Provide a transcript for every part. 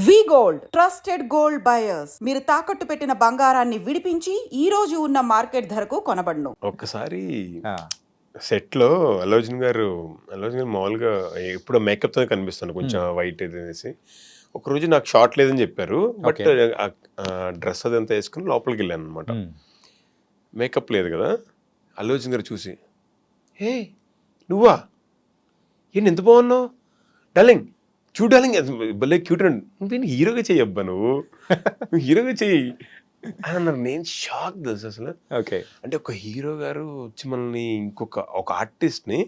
వి gold trusted gold buyers. మీరు తాకట్టు పెట్టిన బంగారాన్ని విడిపించి ఈ రోజు ఉన్న మార్కెట్ ధరకు కొనబడును. ఒక్కసారి సెట్ లో అల్లు గారు మామూలుగా ఎప్పుడో మేకప్ తో కనిపిస్తాను, కొంచెం వైట్ అనేసి. ఒక రోజు నాకు షార్ట్ లేదని చెప్పారు, బట్ డ్రెస్ అదంతా వేసుకుని లోపలికి వెళ్ళాను అనమాట. మేకప్ లేదు కదా. అల్లు గారు చూసి, హే నువ్వా, ఏంటి ఎంత బాగున్నావు డార్లింగ్, చూడు డార్లింగ్ భలే క్యూట్ అండి, నువ్వు హీరోగా చెయ్యి అబ్బా, నువ్వు హీరోగా చెయ్యి అని అన్నారు. నేను షాక్ తెలుసు అసలు. ఓకే, అంటే ఒక హీరో గారు వచ్చి మనల్ని ఒక ఆర్టిస్ట్ని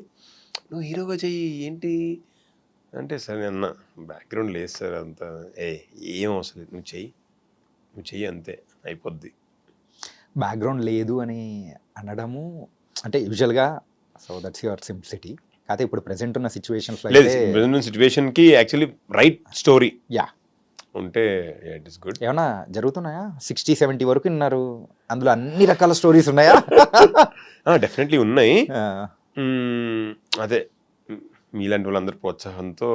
నువ్వు హీరోగా చెయ్యి ఏంటి అంటే, సరే అన్న బ్యాక్గ్రౌండ్ లేదు సార్ అంతా, ఏం అవసరం లేదు, నువ్వు చెయ్యి అంతే అయిపోద్ది. బ్యాక్గ్రౌండ్ లేదు అని అనడము అంటే యూజువల్గా, సో దట్స్ యువర్ సింప్లిసిటీ. కాకపోతే ఇప్పుడు ప్రెసెంట్ ఉన్న సిచ్యువేషన్కి యాక్చువల్లీ రైట్ స్టోరీ ఉంటే ఇట్ ఇస్ గుడ్. ఏమన్నా జరుగుతున్నాయా? 60-70 వరకు విన్నారు, అందులో అన్ని రకాల స్టోరీస్ ఉన్నాయా? డెఫినెట్లీ ఉన్నాయి. అదే మీలాంటి వాళ్ళందరూ ప్రోత్సాహంతో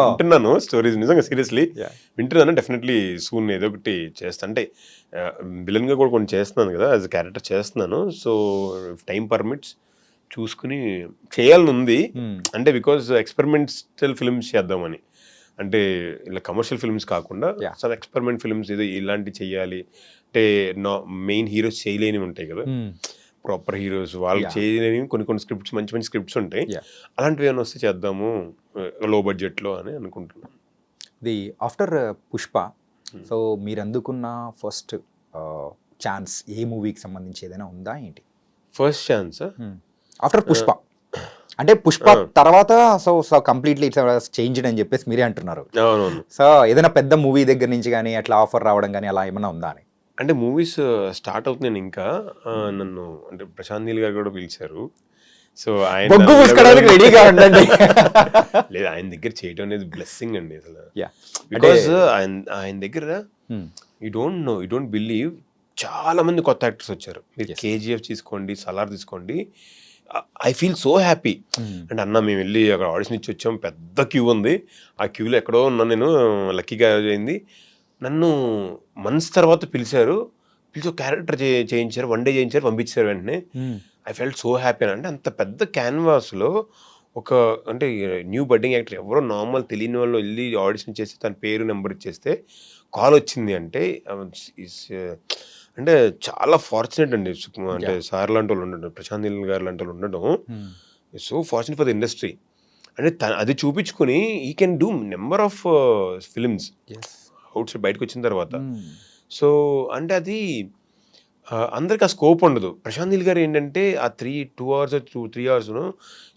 వింటున్నాను స్టోరీస్, నిజంగా సీరియస్లీ వింటున్నాను. డెఫినెట్లీ సూన్ ఏదో ఒకటి చేస్తాను, అంటే విలన్గా కూడా కొన్ని చేస్తున్నాను కదా, యాజ్ అ క్యారెక్టర్ చేస్తున్నాను. సో టైం పర్మిట్స్ చూసుకుని చేయాలని ఉంది. అంటే బికాజ్ ఎక్స్పెరిమెంటల్ ఫిల్మ్స్ చేద్దామని, అంటే ఇలా కమర్షియల్ ఫిల్మ్స్ కాకుండా చాలా ఎక్స్పెరిమెంట్ ఫిల్మ్స్ ఏదో ఇలాంటివి చెయ్యాలి. అంటే మెయిన్ హీరోస్ చేయలేనివి ఉంటాయి కదా, ప్రాపర్ హీరోస్ వాళ్ళు చేయలేని కొన్ని స్క్రిప్ట్స్, మంచి స్క్రిప్ట్స్ ఉంటాయి. అలాంటివి ఏమైనా వస్తే చేద్దాము లో బడ్జెట్లో అని అనుకుంటున్నాను. ది ఆఫ్టర్ పుష్ప, సో మీరు అందుకున్న ఫస్ట్ ఛాన్స్ ఏ మూవీకి సంబంధించి ఏదైనా ఉందా ఏంటి? ఫస్ట్ ఛాన్స్ ఆఫ్టర్ పుష్ప అంటే పుష్ప తర్వాత సో కంప్లీట్లీ ఇట్స్ చేంజ్డ్ అని చెప్పేసి మీరే అంటున్నారు. అవునవును. సో ఏదైనా పెద్ద మూవీ దగ్గర నుంచి కానీ అట్లా ఆఫర్ రావడం కానీ అలా ఏమైనా ఉందా అని? అంటే మూవీస్ స్టార్ట్ అవుతున్నాను ఇంకా. నన్ను అంటే ప్రశాంత్ నీల్ గారు కూడా పిలిచారు. సో ఆయన రెడీగా ఉండండి. లేదు, ఆయన దగ్గర చేయడం అనేది బ్లెస్సింగ్ అండి అసలు. బికాస్ ఆయన దగ్గర యూ డోంట్ బిలీవ్, చాలా మంది కొత్త యాక్టర్స్ వచ్చారు. మీరు కేజీఎఫ్ తీసుకోండి, సలార్ తీసుకోండి, ఐ ఫీల్ సో హ్యాపీ. అంటే అన్న మేము వెళ్ళి అక్కడ ఆడిషన్ ఇచ్చి వచ్చాం, పెద్ద క్యూ ఉంది, ఆ క్యూలో ఎక్కడో ఉన్నాను నేను, లక్కీగా అయింది. నన్ను మంత్స్ తర్వాత పిలిచి ఒక క్యారెక్టర్ చేయించారు, 1 డే చేయించారు, పంపించారు వెంటనే. I felt so happy. అంటే అంత పెద్ద క్యాన్వాస్లో ఒక అంటే న్యూ బడ్డింగ్ యాక్టర్ ఎవరో నార్మల్ తెలియని వాళ్ళు వెళ్ళి ఆడిషన్ చేసి తన పేరు నెంబర్ ఇచ్చేస్తే కాల్ వచ్చింది అంటే అంటే చాలా ఫార్చునేట్ అండి. అంటే సార్ లాంటి వాళ్ళు ఉండడం, ప్రశాంత్ నీల్ గారు లాంటి వాళ్ళు ఉండడం, so fortunate for the industry. అంటే అది చూపించుకొని ఈ can do number of films out side బయటకు వచ్చిన తర్వాత. సో అంటే అది అందరికి ఆ స్కోప్ ఉండదు. ప్రశాంత్ నీల్ గారు ఏంటంటే ఆ 2 hours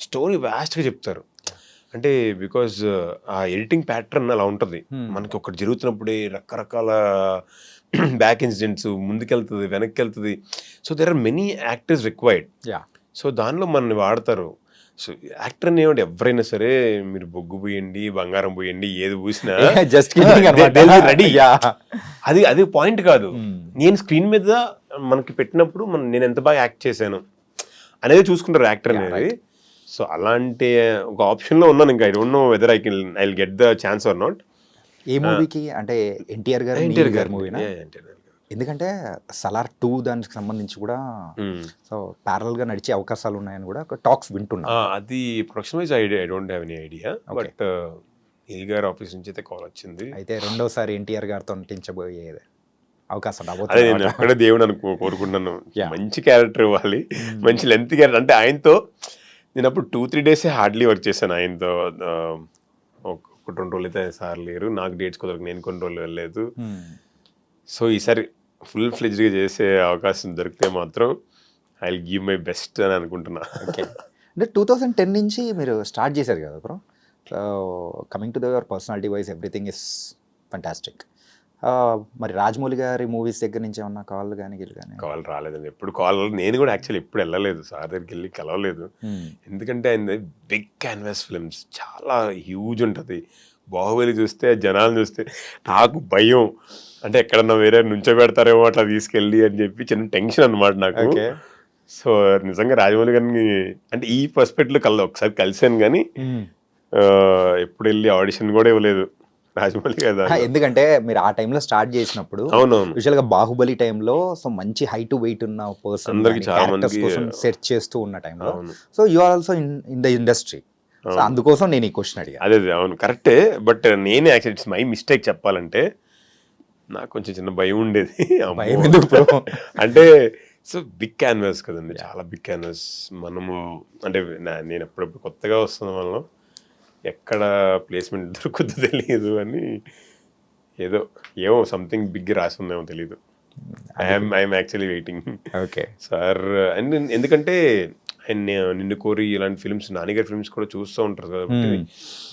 స్టోరీ వ్యాస్ట్గా చెప్తారు. అంటే బికాజ్ ఆ ఎడిటింగ్ ప్యాటర్న్ అలా ఉంటుంది. మనకి ఒకటి జరుగుతున్నప్పుడే రకరకాల బ్యాక్ ఇన్సిడెంట్స్, ముందుకెళ్తుంది, వెనక్కి వెళ్తుంది. So there are many actors required. So దానిలో మనల్ని వాడతారు. సో యాక్టర్ అనేవాడు ఎవరైనా సరే, మీరు బొగ్గు పోయండి, బంగారం పోయండి, ఏది పూసినా రెడీ. అది పాయింట్ కాదు. నేను స్క్రీన్ మీద మనకి పెట్టినప్పుడు నేను ఎంత బాగా యాక్ట్ చేశాను అనేది చూసుకుంటారు యాక్టర్ అనేది. సో అలాంటి ఒక ఆప్షన్లో ఉన్నాను. ఇంకా I don't know whether I will get the chance or not. ఏ మూవీకి అంటే ఎన్టీఆర్ గారు మూవీనా? ఎందుకంటే సలార్ 2 దానికి సంబంధించి కూడా సో ప్యారల్ గా నడిచే అవకాశాలు ఉన్నాయని కూడా టాక్స్ వింటున్నా. అది production wise I don't have any idea, but Neel గారి ఆఫీస్ నుంచి అయితే కాల్ వచ్చింది. అయితే రెండోసారి ఎన్టీఆర్ గారితో నటించబోయేది అవకాశం అదే నేను అక్కడే దేవుడు కోరుకుంటున్నాను. మంచి క్యారెక్టర్ ఇవ్వాలి, మంచి లెంత్ క్యారెక్టర్. అంటే ఆయనతో నేను అప్పుడు 2-3 days హార్డ్లీ వర్క్ చేశాను ఆయనతో. 1-2 రోజులు అయితే సార్ లేరు, నాకు డేట్స్ కుదరకు నేను కొన్ని రోజులు వెళ్ళలేదు. సో ఈసారి ఫుల్ ఫ్లెడ్జ్గా చేసే అవకాశం దొరికితే మాత్రం I will give my best అని అనుకుంటున్నా. ఓకే, అంటే 2010 నుంచి మీరు స్టార్ట్ చేశారు కదా bro. So coming to your personality wise everything is fantastic. మరి రాజమౌళి గారి మూవీస్ దగ్గర నుంచి ఏమన్నా కాల్ కానీ కాల్ రాలేదండి. ఎప్పుడు కాల్, నేను కూడా యాక్చువల్లీ ఎప్పుడు వెళ్ళలేదు సార్ దగ్గరికి, వెళ్ళి కలవలేదు. ఎందుకంటే ఆయన బిగ్ క్యాన్వాస్ ఫిల్మ్స్ చాలా హ్యూజ్ ఉంటుంది. బాహుబలి చూస్తే, జనాలు చూస్తే నాకు భయం. అంటే ఎక్కడన్నా వేరే నుంచోబెడతారేమో అట్లా తీసుకెళ్ళి అని చెప్పి చిన్న టెన్షన్ అనమాట నాకు. సో నిజంగా రాజమౌళి గారిని అంటే ఈ పర్స్పెక్టివ్లో ఒకసారి కలిసాను, కానీ ఎప్పుడు వెళ్ళి ఆడిషన్ కూడా ఇవ్వలేదు. రాజమౌళి కదా. ఎందుకంటే మీరు ఆ టైంలో స్టార్ట్ చేసినప్పుడు అవునవును. యూజువల్గా బాహుబలి టైంలో సో మంచి హై టు వెయిట్ ఉన్న పర్సన్ అందరికీ చాలా మందికి కోసం సెర్చ్ చేస్తూ ఉన్న టైంలో అవును. So you are also in the industry. So అవును. అందుకోసం నేను ఈ క్వశ్చన్ అడిగా. అదే అవును కరెక్టే. బట్ నేనే యాక్చువల్లీ ఇట్స్ మై మిస్టేక్ చెప్పాలంటే. నాకు కొంచెం చిన్న భయం ఉండేది. అమ్మో. భయం ఎందుకు bro? అంటే సో బిగ్ క్యాన్వాస్ కదండి, చాలా బిగ్ క్యాన్వాస్. మనము అంటే నేను ఎప్పుడప్పుడు కొత్తగా వస్తున్న వల్ల ఎక్కడ ప్లేస్మెంట్ దొరుకుతుందో తెలియదు అని ఏమో సంథింగ్ బిగ్ రాసి ఉందేమో తెలియదు. I'm actually waiting okay. Sir. And ఎందుకంటే ఆయన నిన్ను కోరి ఇలాంటి ఫిల్మ్స్, నానిగారి ఫిల్మ్స్ కూడా చూస్తూ ఉంటారు కాబట్టి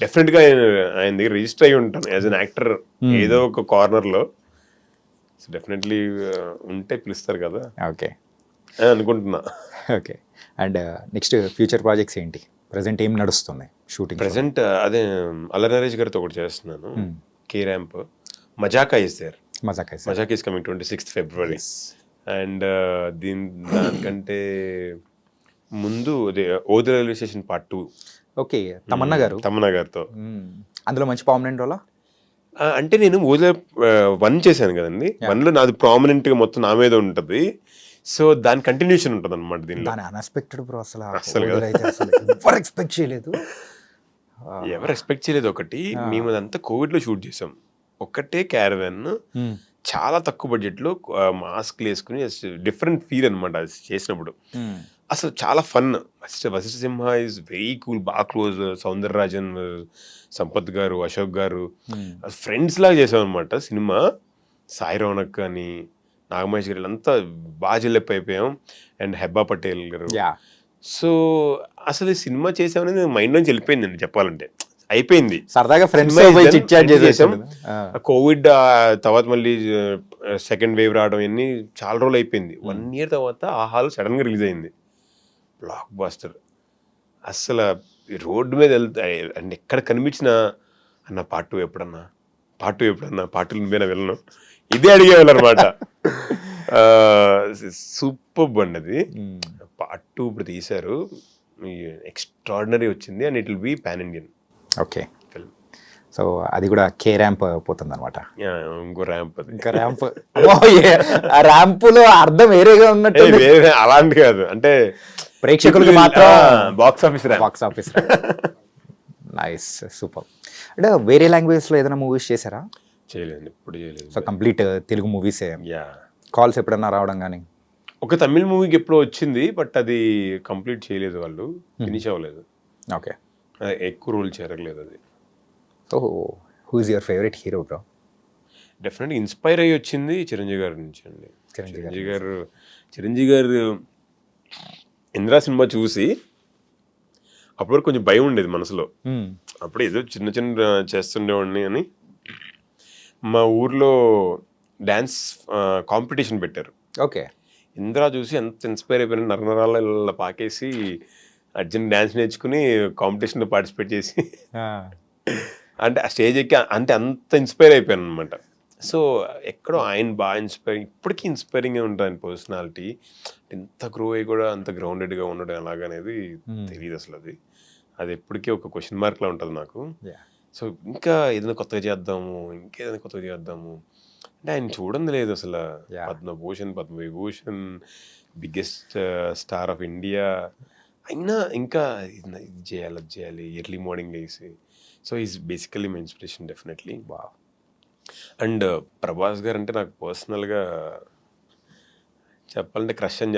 డెఫినెట్గా ఆయన దగ్గర రిజిస్టర్ అయ్యి ఉంటాను యాజ్ అన్ యాక్టర్ ఏదో ఒక కార్నర్లో. సో డెఫినెట్లీ ఉంటే పిలుస్తారు కదా ఓకే అని అనుకుంటున్నా. Okay. And next future projects ఏంటి? ప్రజెంట్ ఏం నడుస్తుంది షూటింగ్? ప్రజెంట్ అదే అల్లరి నరేష్ గారితో ఒకటి చేస్తున్నాను, K Ramp. Mazaka is there. Mazaka is coming 26th February. And దానికంటే ముందు అదే Odela railway station part 2. Okay. Tamannaah గారితో అందులో మంచి పర్మనెంట్ రోలా? అంటే నేను ఓదిలో 1 చేశాను కదండి. 1లో నాది ప్రామినెంట్ గా మొత్తం నా మీద ఉంటుంది. సో దాని కంటిన్యూషన్ ఉంటుంది అనమాట దీనిలో. దాని అన్ఎక్స్పెక్టెడ్ బ్రో. అసలు ఎవరు ఎక్స్పెక్ట్ చేయలేదు. ఎవరు ఎక్స్పెక్ట్ చేయలేదు. ఒకటి మేము అదంతా కోవిడ్లో షూట్ చేసాం. ఒక్కటే క్యారవాన్, చాలా తక్కువ బడ్జెట్లో మాస్క్లు వేసుకుని డిఫరెంట్ ఫీల్ అనమాట అది చేసినప్పుడు. అసలు చాలా fun. Vasishta Simha is very cool, బాగా క్లోజ్. సౌందరరాజన్, సంపత్ గారు, అశోక్ గారు ఫ్రెండ్స్ లాగా చేసాం అనమాట సినిమా. సాయి రౌనక్ కానీ, నాగమహేష్ గారు అంతా బాగా చెల్లెప్ప అయిపోయాం. అండ్ హెబ్బా పటేల్ గారు. సో అసలు ఈ సినిమా చేసామనేది మైండ్ నుంచి వెళ్ళిపోయింది చెప్పాలంటే. అయిపోయింది సరదాగా ఫ్రెండ్స్ చేసాం. కోవిడ్ తర్వాత మళ్ళీ సెకండ్ వేవ్ రావడం ఇవన్నీ చాలా రోజులు అయిపోయింది. 1 year తర్వాత ఆ హాల్ సడన్ గా రిలీజ్ అయింది. Blockbuster. అసలు రోడ్డు మీద వెళ్తా అండ్ ఎక్కడ కనిపించినా అన్న పార్ట్ 2 ఎప్పుడన్నా, పార్ట్ 2 ఎప్పుడన్నా, పార్ట్ 2 నువ్వేనా వెళ్ళను, ఇదే అడిగేవాళ్ళు అనమాట. సూపర్ అండి అది. పార్ట్ 2 ఇప్పుడు తీశారు, ఎక్స్ట్రాడినరీ వచ్చింది. And it will be pan Indian. Okay. So అది కూడా కే ర్యాంప్ పోతుంది అనమాట. ఇంకో ర్యాంప్ అది. ఇంకా ర్యాంప్. ర్యాంపులో అర్థం వేరేగా ఉన్నట్టు. అలాంటి కాదు, అంటే ప్రేక్షకులకి మాత్రం బాక్స్ ఆఫీస్ నైస్, సూపర్. అంటే వేరే లాంగ్వేజ్లో ఏదైనా మూవీస్ చేశారా? చేయలేదు, ఎప్పుడు చేయలేదు. సో కంప్లీట్ తెలుగు మూవీసే. యా. కాల్స్ ఎప్పుడన్నా రావడం కానీ? ఒక తమిళ్ మూవీకి ఎప్పుడో వచ్చింది, బట్ అది కంప్లీట్ చేయలేదు, వాళ్ళు ఫినిష్ అవ్వలేదు. ఓకే. ఎక్కువ రోల్ చేరలేదు అది. So who is your favourite hero bro? డెఫినెట్గా ఇన్స్పైర్ అయ్యి వచ్చింది చిరంజీవి గారి నుంచి అండి. చిరంజీవి గారు ఇంద్రా సినిమా చూసి అప్పుడు కొంచెం భయం ఉండేది మనసులో. అప్పుడు ఏదో చిన్న చిన్న చేస్తుండేవాడిని అని. మా ఊర్లో డ్యాన్స్ కాంపిటీషన్ పెట్టారు. ఓకే. ఇంద్రా చూసి ఎంత ఇన్స్పైర్ అయిపోయినా నరనరాల ఇలా పాకేసి అర్జున్ డ్యాన్స్ నేర్చుకుని కాంపిటీషన్లో పార్టిసిపేట్ చేసి అంటే ఆ స్టేజ్ ఎక్కి అంటే అంత ఇన్స్పైర్ అయిపోయాను అనమాట. సో ఎక్కడో ఆయన బాగా ఇప్పటికీ ఇన్స్పైరింగ్గా ఉంటుంది ఆయన పర్సనాలిటీ. ఎంత గ్రో అయ్యి కూడా అంత గ్రౌండెడ్గా ఉండడం ఎలాగనేది తెలియదు అసలు. అది ఎప్పటికీ ఒక క్వశ్చన్ మార్క్లా ఉంటుంది నాకు. సో ఇంకా ఏదైనా కొత్తగా చేద్దాము, ఇంకేదైనా కొత్తగా చేద్దాము అంటే ఆయన చూడండి లేదు అసలు. Padma Vibhushan, biggest star of India అయినా ఇంకా ఇది చేయాలి, అది చేయాలి, ఎర్లీ మార్నింగ్ వేసి. So is basically my inspiration definitely. And Prabhas గారు అంటే నాకు పర్సనల్గా చెప్పాలంటే క్రష్ అని